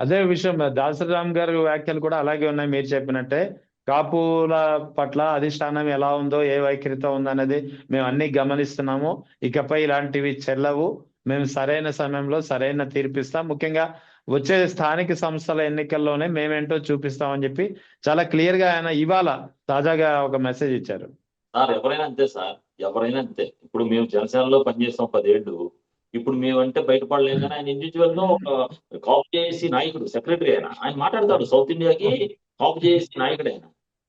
అదే విషయం దాసరామ్ గారి వ్యాఖ్యలు కూడా అలాగే ఉన్నాయి మీరు చెప్పినట్టే. కాపుల పట్ల అధిష్టానం ఎలా ఉందో, ఏ వైఖరితో ఉందనేది మేము అన్ని గమనిస్తున్నాము. ఇకపై ఇలాంటివి చెల్లవు. మేము సరైన సమయంలో సరైన తీర్పిస్తాం. ముఖ్యంగా వచ్చే స్థానిక సంస్థల ఎన్నికల్లోనే మేమేంటో చూపిస్తామని చెప్పి చాలా క్లియర్ గా ఆయన ఇవాళ తాజాగా ఒక మెసేజ్ ఇచ్చారు. సార్ ఎవరైనా అంతే సార్, ఎవరైనా అంతే. ఇప్పుడు మేము జనసేనలో పనిచేస్తాం 10 ఏళ్ళు. ఇప్పుడు మేమంటే బయటపడలేం, కానీ ఆయన ఇండివిజువల్ గా ఒక కాపు జేఏసీ నాయకుడు, సెక్రటరీ ఆయన మాట్లాడతాడు. సౌత్ ఇండియాకి కాపు జేఏసీ నాయకుడు ఆయన.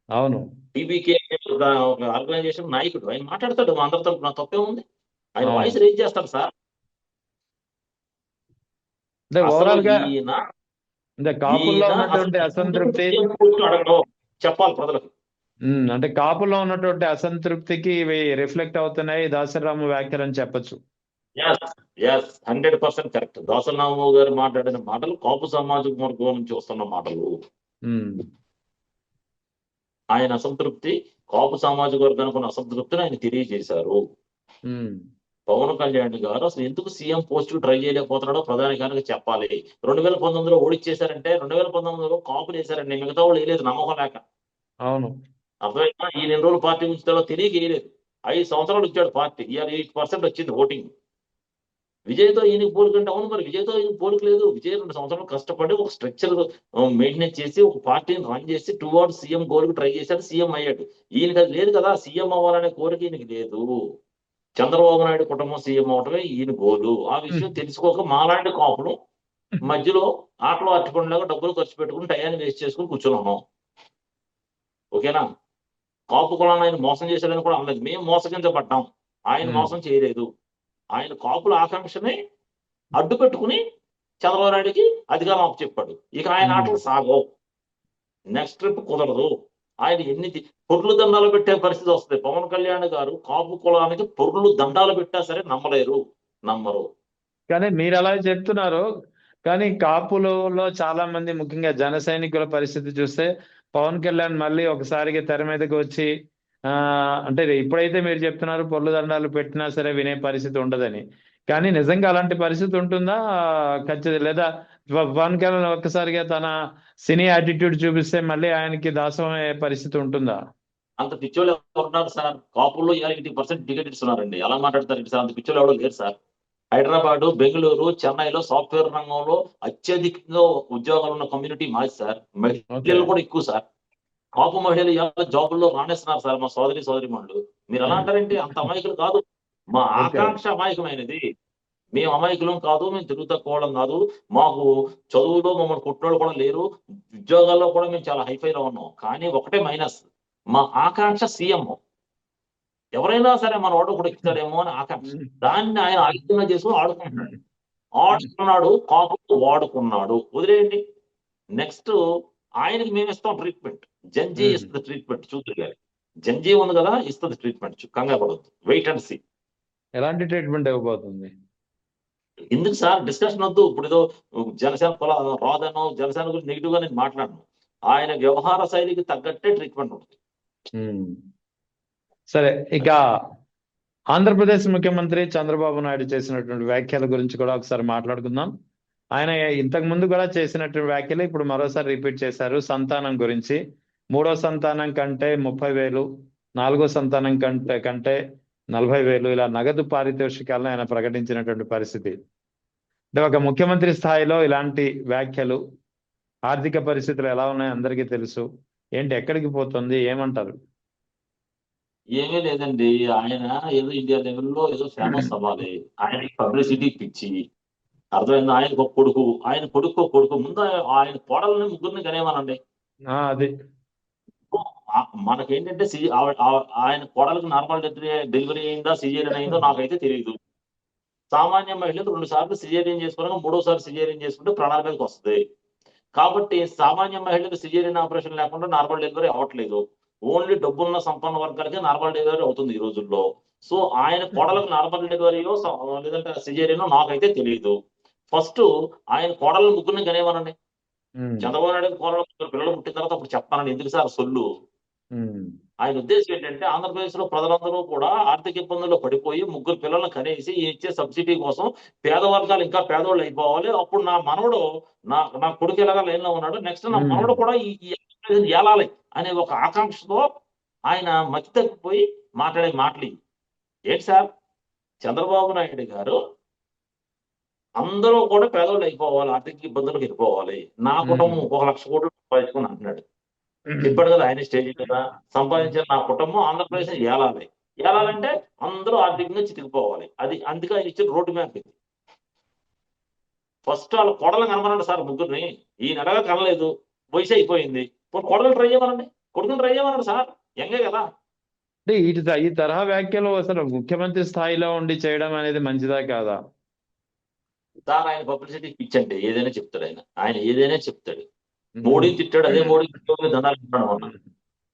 అవును. టీబీకే ఒక ఆర్గనైజేషన్ నాయకుడు ఆయన మాట్లాడతాడు. మా అందరి తరపున తప్పే ఉంది. ఆయన అవును. వాయిస్ రేజ్ చేస్తాడు సార్. అంటే అసలు ఓవరాల్ గా ఈయన అంటే కాపుల్లో ఈయన అసలు ఉన్నటువంటి అసంతృప్తి, అడగడం చెప్పాలి ప్రజలకు. అంటే కాపుల్లో ఉన్నటువంటి అసంతృప్తికి ఇవి రిఫ్లెక్ట్ అవుతున్నాయి దాసరాము వ్యాఖ్యలు అని చెప్పొచ్చు. Yes, yes, 100% correct. దాసనాము గారు మాట్లాడిన మాటలు కాపు సామాజిక వర్గం నుంచి వస్తున్న మాటలు. ఉమ్. ఆయన అసంతృప్తి, కాపు సామాజిక వర్గానికి ఉన్న అసంతృప్తిని ఆయన తెలియజేశారు. ఉమ్. పవన్ కళ్యాణ్ గారు అసలు ఎందుకు సీఎం పోస్ట్ ట్రై చేయలేకపోతున్నాడో ప్రధానికానికి చెప్పాలి. 2019లో ఓడిచ్చేశారంటే 2019లో కాపులు వేశారండి, మిగతా వాళ్ళు వేయలేదు నమ్మకం లేక. అవును. అర్థమైనా ఈ 2 రోజులు పార్టీ ఉంచుతాడో తెలియక వేయలేదు. 5 సంవత్సరాలు ఇచ్చాడు పార్టీ, ఇవాళ 8% వచ్చింది ఓటింగ్. విజయ్తో ఈయనకి పోలికంటే అవును, మరి విజయ్తో ఈయన పోలిక లేదు. విజయ్ 2 సంవత్సరాలు కష్టపడి ఒక స్ట్రక్చర్ మెయింటైన్ చేసి ఒక పార్టీని రన్ చేసి టువర్డ్ సీఎం గోల్ కి ట్రై చేశాడు, సీఎం అయ్యాడు. ఈయనకి అది లేదు కదా, సీఎం అవ్వాలనే కోరిక ఈయనకి లేదు. చంద్రబాబు నాయుడు కుటుంబం సీఎం అవటమే ఈయన గోలు. ఆ విషయం తెలుసుకోక మాలాంటి కాపులు మధ్యలో ఆటలు అట్టుకుండగా డబ్బులు ఖర్చు పెట్టుకుని టయాన్ని వేస్ట్ చేసుకుని కూర్చున్నాము. ఓకేనా? కాపు కులాన్ని ఆయన మోసం చేశాడని కూడా అనలేదు. మేము మోసగించబడ్డాం, ఆయన మోసం చేయలేదు. ఆయన కాపుల ఆకాంక్షని అడ్డు పెట్టుకుని చంద్రబాబు నాయుడికి అధికారం అప్పచెప్పాడు. ఇక ఆయన ఆటలు సాగవు. నెక్స్ట్ ట్రిప్ కుదరదు. ఆయన ఎన్ని పొర్లు దండాలు పెట్టే పరిస్థితి వస్తుంది. పవన్ కళ్యాణ్ గారు కాపు కులానికి పొర్లు దండాలు పెట్టా సరే నమ్మరు. కానీ మీరు అలా చెప్తున్నారు, కానీ కాపులలో చాలా మంది ముఖ్యంగా జన సైనికుల పరిస్థితి చూస్తే పవన్ కళ్యాణ్ మళ్ళీ ఒకసారిగా తెర మీదకి వచ్చి అంటే ఇప్పుడైతే మీరు చెప్తున్నారు పొర్లు దండాలు పెట్టినా సరే వినే పరిస్థితి ఉండదని, కానీ నిజంగా అలాంటి పరిస్థితి ఉంటుందా? ఖచ్చితంగా లేదా పవన్ కళ్యాణ్ ఒక్కసారిగా తన సినీ యాటిట్యూడ్ చూపిస్తే మళ్ళీ ఆయనకి దాసం అయ్యే పరిస్థితి ఉంటుందా? అంత పిచ్చోళ్ళు ఎవరున్నారు సార్? కాపుల్లో 80% టికెట్ ఇస్తున్నారండి. ఎలా మాట్లాడతారు సార్? అంత పిచ్చోళ్ళు ఎవరు లేరు సార్. హైదరాబాద్, బెంగళూరు, చెన్నైలో సాఫ్ట్వేర్ రంగంలో అత్యధికంగా ఉద్యోగాలు ఉన్న కమ్యూనిటీ మాది సార్. మహిళలు కూడా ఎక్కువ సార్. కాపు మహిళలు ఇలా జాబుల్లో రాణిస్తున్నారు సార్, మా సోదరి మనులు. మీరు ఎలా అంటారంటే అంత అమాయకులు కాదు. మా ఆకాంక్ష అమాయకమైనది. మేము అమాయకులం కాదు, మేము తిరుగు తక్కువడం కాదు. మాకు చదువులో మమ్మల్ని కొట్టినోళ్ళు కూడా లేరు. ఉద్యోగాల్లో కూడా మేము చాలా హైఫైలో ఉన్నాం. కానీ ఒకటే మైనస్, మా ఆకాంక్ష సీఎం. ఎవరైనా సరే మన వాడు కూడా ఎక్కుతాడేమో అని ఆకాంక్ష. దాన్ని ఆయన ఆయుధంగా చేసుకుని ఆడుకున్నాడు, కాపు వాడుకున్నాడు. వదిలేయండి. నెక్స్ట్ ఆయనకి మేము ఇస్తాం ట్రీట్మెంట్. జంజీ ఇస్తుంది ట్రీట్మెంట్, చూద్దరు గారి. జంజీ ఉంది కదా, ఇస్తుంది ట్రీట్మెంట్. కంగారు పడద్దు, వెయిట్ అండ్ సీ. ఎలాంటి ట్రీట్మెంట్ ఇవ్వబోతుంది? ఎందుకు సార్ డిస్కషన్ వద్దు. ఇప్పుడు ఏదో జనసేన రాదనో జనసేన గురించి నెగిటివ్ గా నేను మాట్లాడను. ఆయన వ్యవహార శైలికి తగ్గట్టే ట్రీట్మెంట్ ఉంటుంది. సరే, ఇక ఆంధ్రప్రదేశ్ ముఖ్యమంత్రి చంద్రబాబు నాయుడు చేసినటువంటి వ్యాఖ్యల గురించి కూడా ఒకసారి మాట్లాడుకుందాం. ఆయన ఇంతకు ముందు కూడా చేసినటువంటి వ్యాఖ్యలు ఇప్పుడు మరోసారి రిపీట్ చేశారు. సంతానం గురించి, 3వ సంతానం కంటే 30,000, 4వ సంతానం కంటే 40,000 ఇలా నగదు పారితోషికాలను ఆయన ప్రకటించినటువంటి పరిస్థితి. అంటే ఒక ముఖ్యమంత్రి స్థాయిలో ఇలాంటి వ్యాఖ్యలు, ఆర్థిక పరిస్థితులు ఎలా ఉన్నాయో అందరికీ తెలుసు. ఏంటి, ఎక్కడికి పోతుంది, ఏమంటారు? ఏమీ లేదండి. ఆయన ఏదో ఇండియా లెవెల్లో ఏదో ఫేమస్ అవ్వాలి. ఆయనకి పబ్లిసిటీ పిచ్చి. అర్థమైంది. ఆయనకు కొడుకు ముందు ఆయన కోడలని ముగ్గురిని కనేమనండి. అది మనకేంటంటే ఆయన కోడలకు నార్మల్ డెలివరీ అయిందా, సిజేరియన్ అయిందో నాకైతే తెలియదు. సామాన్య మహిళలు 2 సార్లు సిజేరియన్ చేసుకున్నాక 3వసారి సిజేరియన్ చేసుకుంటే ప్రాణాల మీదకి వస్తుంది. కాబట్టి సామాన్య మహిళలకు సిజేరియన్ ఆపరేషన్ లేకుండా నార్మల్ డెలివరీ అవ్వట్లేదు. ఓన్లీ డబ్బున్న సంపన్న వర్గాలకే నార్మల్ డెలివరీ అవుతుంది ఈ రోజుల్లో. సో ఆయన కోడలకు నార్మల్ డెలివరీయో లేదంటే సిజేరియనో నాకైతే తెలియదు. ఫస్ట్ ఆయన కోడల ముగ్గురిని కనేమనండి. చంద్రబాబు నాయుడు కోడలు పిల్లలు పుట్టిన తర్వాత అప్పుడు చెప్తానండి. ఎందుకు సార్ సొల్లు? ఆయన ఉద్దేశం ఏంటంటే ఆంధ్రప్రదేశ్ లో ప్రజలందరూ కూడా ఆర్థిక ఇబ్బందుల్లో పడిపోయి 3 పిల్లలను కనేసి ఈ ఇచ్చే సబ్సిడీ కోసం పేద వర్గాలు ఇంకా పేదోళ్ళు అయిపోవాలి. అప్పుడు నా మనవడు నా కొడుకు ఎలాగా లైన్ లో ఉన్నాడు, నెక్స్ట్ నా మనవడు కూడా ఈ ఆంధ్రప్రదేశ్ ఏలాలి అనే ఒక ఆకాంక్షతో ఆయన మతి తప్పిపోయి మాట్లాడే మాటలు ఇవి. ఏంటి సార్, చంద్రబాబు నాయుడు గారు అందరూ కూడా పేదోళ్ళు అయిపోవాలి, ఆర్థిక ఇబ్బందులకు వెళ్ళిపోవాలి, నా కుటుంబం 1 లక్ష కోట్లు సంపాదించుకుని అంటున్నాడు. చెప్పాడు కదా ఆయన స్టేజ్ మీద, సంపాదించిన నా కుటుంబం ఆంధ్రప్రదేశ్ ఏలాలి, ఏలాలంటే అందరూ ఆర్థికంగా చితికిపోవాలి. అది అందుకే ఆయన ఇచ్చిన రోడ్డు మ్యాప్ ఇది. ఫస్ట్ వాళ్ళ కొడలు కనమనండి సార్ ముగ్గురిని. ఈ నెలగా కనలేదు, వయసు అయిపోయింది, కొడలు ట్రై చేయమనండి, కొడుకుని ట్రై చేయమనండి సార్, ఎంగే కదా. అంటే ఈ తరహా వ్యాఖ్యలు అసలు ముఖ్యమంత్రి స్థాయిలో ఉండి చేయడం అనేది మంచిదా కాదా? సార్ ఆయన పబ్లిసిటీ పిచ్చండి, ఏదైనా చెప్తాడు ఆయన ఏదైనా చెప్తాడు. మోడీని తిట్టాడు, అదే మోడీకి దండాలు తిట్టాడు. మొన్న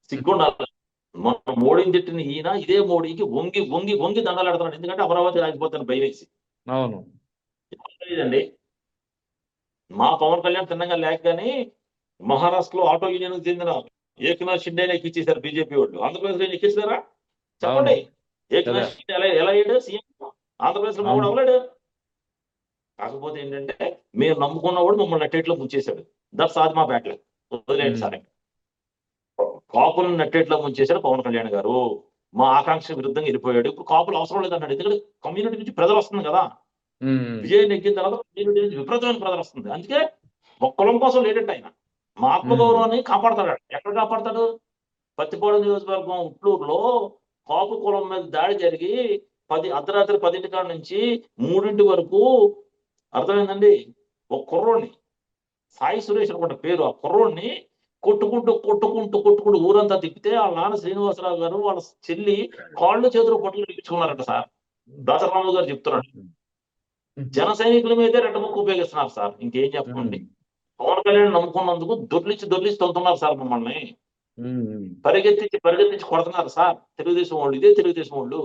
సిగ్గుండాలి, మొన్న మోడీని తిట్టిన ఈయన ఇదే మోడీకి వంగి వంగి వంగి దండాలు పెడుతున్నాడు. ఎందుకంటే అమరావతి రాకపోతాను భయం వేసి. అవును, తెలియదండి, మా పవన్ కళ్యాణ్ తిన్నగా లేకగానే మహారాష్ట్రలో ఆటో యూనియన్ చెందిన ఏకనాథ్ షిండేనే ఎక్కిచ్చేశారు బీజేపీ వాళ్ళు. ఆంధ్రప్రదేశ్ లో ఎక్కిస్తారా చెప్పండి? ఏకనాథ్ షిండే ఎలా అయ్యాడు సీఎం? ఆంధ్రప్రదేశ్ లో మమ్మల్ని అవ్వలేడు. కాకపోతే ఏంటంటే మేము నమ్ముకున్నవాడు మమ్మల్ని నట్టేట్లో ముంచేశాడు. దట్స్ ఆది మా బ్యాట్ల. వదిలేండి సరే, కాపులను నట్టేట్లో ముంచేశాడు పవన్ కళ్యాణ్ గారు. మా ఆకాంక్ష విరుద్ధంగా వెళ్ళిపోయాడు. ఇప్పుడు కాపులు అవసరం లేదన్నాడు, ఎందుకంటే కమ్యూనిటీ నుంచి ప్రజలు వస్తుంది కదా. విజయం ఎక్కిన తర్వాత కమ్యూనిటీ నుంచి విపరీతమైన ప్రజలు వస్తుంది. అందుకే ఒక్కలం కోసం లేడంటే ఆయన మా ఆత్మగౌరవాన్ని కాపాడతాడు. ఎక్కడ కాపాడతాడు? పత్తిపాడు నియోజకవర్గం ఉట్లూరులో కాపు కులం మీద దాడి జరిగి అర్ధరాత్రి 10 కాడ నుంచి 3 వరకు, అర్థమైందండి, ఒక కుర్రోడిని, సాయి సురేష్ అనుకుంటే పేరు, ఆ కుర్రోడిని కొట్టుకుంటూ ఊరంతా తిప్పితే వాళ్ళ నాన్న శ్రీనివాసరావు గారు వాళ్ళ చెల్లి కాళ్ళు చేతులు పొట్టలు ఇప్పించుకున్నారట సార్. దాసరాము గారు చెప్తున్నాడు. జన సైనికుల మీదే రెడ్డ ముక్కు ఉపయోగిస్తున్నారు సార్. ఇంకేం చెప్పండి, పవన్ కళ్యాణ్ నమ్ముకున్నందుకు దొర్లిచ్చి తొలుతున్నారు సార్ మమ్మల్ని. పరిగెత్తించి కొడుతున్నారు సార్ తెలుగుదేశం వాళ్ళు. ఇదే తెలుగుదేశం వాళ్ళు.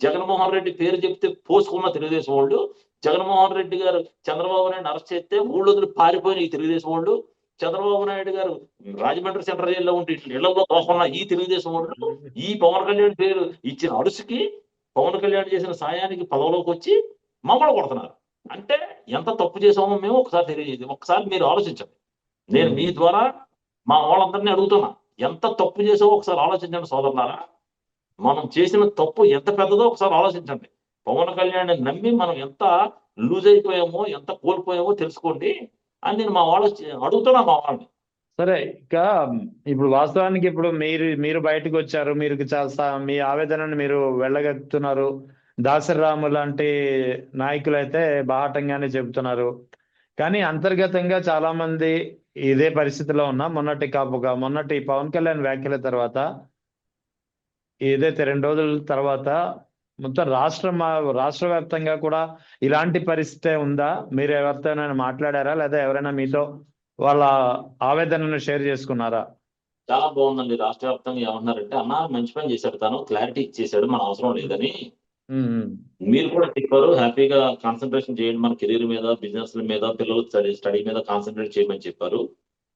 జగన్మోహన్ రెడ్డి పేరు చెప్తే పోసుకున్న తెలుగుదేశం వాళ్ళు. జగన్మోహన్ రెడ్డి గారు చంద్రబాబు నాయుడు అరెస్ట్ చేస్తే ఊళ్ళో పారిపోయిన ఈ తెలుగుదేశం వాళ్ళు. చంద్రబాబు నాయుడు గారు రాజమండ్రి సెంట్రల్ జైల్లో ఉంటే ఇళ్లలో దోసుకున్న ఈ తెలుగుదేశం వాళ్ళు. ఈ పవన్ కళ్యాణ్ పేరు ఇచ్చిన అరుసుకి, పవన్ కళ్యాణ్ చేసిన సాయానికి పదవిలోకి వచ్చి మమ్మల్ని కొడుతున్నారు. అంటే ఎంత తప్పు చేసామో మేము ఒకసారి తెలియజేది. ఒకసారి మీరు ఆలోచించండి. నేను మీ ద్వారా మా వాళ్ళందరినీ అడుగుతున్నా, ఎంత తప్పు చేసావో ఒకసారి ఆలోచించండి సోదరులారా. మనం చేసిన తప్పు ఎంత పెద్దదో ఒకసారి ఆలోచించండి. పవన్ కళ్యాణ్ నమ్మి మనం ఎంత లూజ్ అయిపోయామో, ఎంత కోల్పోయామో తెలుసుకోండి అని నేను మా వాళ్ళు అడుగుతున్నా, మా వాళ్ళని. సరే, ఇక ఇప్పుడు వాస్తవానికి ఇప్పుడు మీరు బయటకు వచ్చారు, మీరు మీ ఆవేదనను మీరు వెళ్ళగక్కుతున్నారు. దాసరాము లాంటి నాయకులు అయితే బాహటంగానే చెబుతున్నారు. కానీ అంతర్గతంగా చాలా మంది ఇదే పరిస్థితిలో ఉన్నా మొన్నటి పవన్ కళ్యాణ్ వ్యాఖ్యల తర్వాత, ఏదైతే 2 రోజుల తర్వాత మొత్తం రాష్ట్ర వ్యాప్తంగా కూడా ఇలాంటి పరిస్థితే ఉందా? మీరు ఎవరితోనైనా మాట్లాడారా, లేదా ఎవరైనా మీతో వాళ్ళ ఆవేదనను షేర్ చేసుకున్నారా? చాలా బాగుందండి. రాష్ట్ర వ్యాప్తంగా ఏమన్నారంటే, అన్న మంచి పని చేశాడు, తను క్లారిటీ ఇచ్చేసాడు, మన అవసరం లేదని. మీరు కూడా చెప్పారు, హ్యాపీగా కాన్సన్ట్రేషన్ చేయండి మన కెరీర్ మీద, బిజినెస్ మీద, పిల్లలు స్టడీ మీద కాన్సన్ట్రేట్ చేయమని చెప్పారు.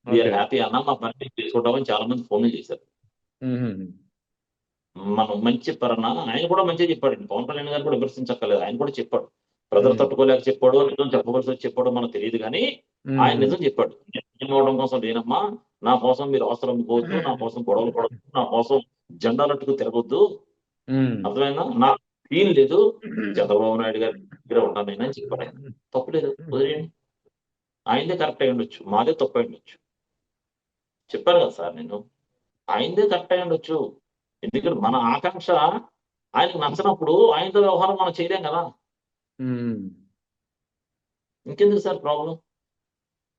వీఆర్ హ్యాపీ అన్న, మా పని చేసుకుంటామని చాలా మంది ఫోన్లు చేశారు. మనం మంచి చెప్పారన్నా. ఆయన కూడా మంచిగా చెప్పాడండి. పవన్ కళ్యాణ్ గారు కూడా విమర్శించక్కర్లేదు, ఆయన కూడా చెప్పాడు. ప్రజలు తట్టుకోలేక చెప్పాడు, నిజం చెప్పవలసి వచ్చి చెప్పాడు మనకు తెలియదు, కానీ ఆయన నిజం చెప్పాడు. నేను అవడం కోసం లేనమ్మా, నా కోసం మీరు అవసరం అమ్ముకోవద్దు, నా కోసం గొడవలు పడవద్దు, నా కోసం జెండాలట్టుకు తిరగొద్దు, అర్థమైందా? నాకు ఫీల్ లేదు, చంద్రబాబు నాయుడు గారి దగ్గర ఉంటాను నేను అని చెప్పాడు. ఆయన తప్పులేదు, వదిలేయండి. ఆయనదే కరెక్ట్ అయి ఉండొచ్చు, మాదే తప్పు అయి ఉండొచ్చు. చెప్పాను కదా సార్ నేను, ఆయనదే కరెక్ట్ అయి ఉండొచ్చు. ఎందుకంటే మన ఆకాంక్ష ఆయనకు నచ్చినప్పుడు ఆయనతో వ్యవహారం మనం చేయలేం కదా. ఇంకెందుకు సార్ ప్రాబ్లం?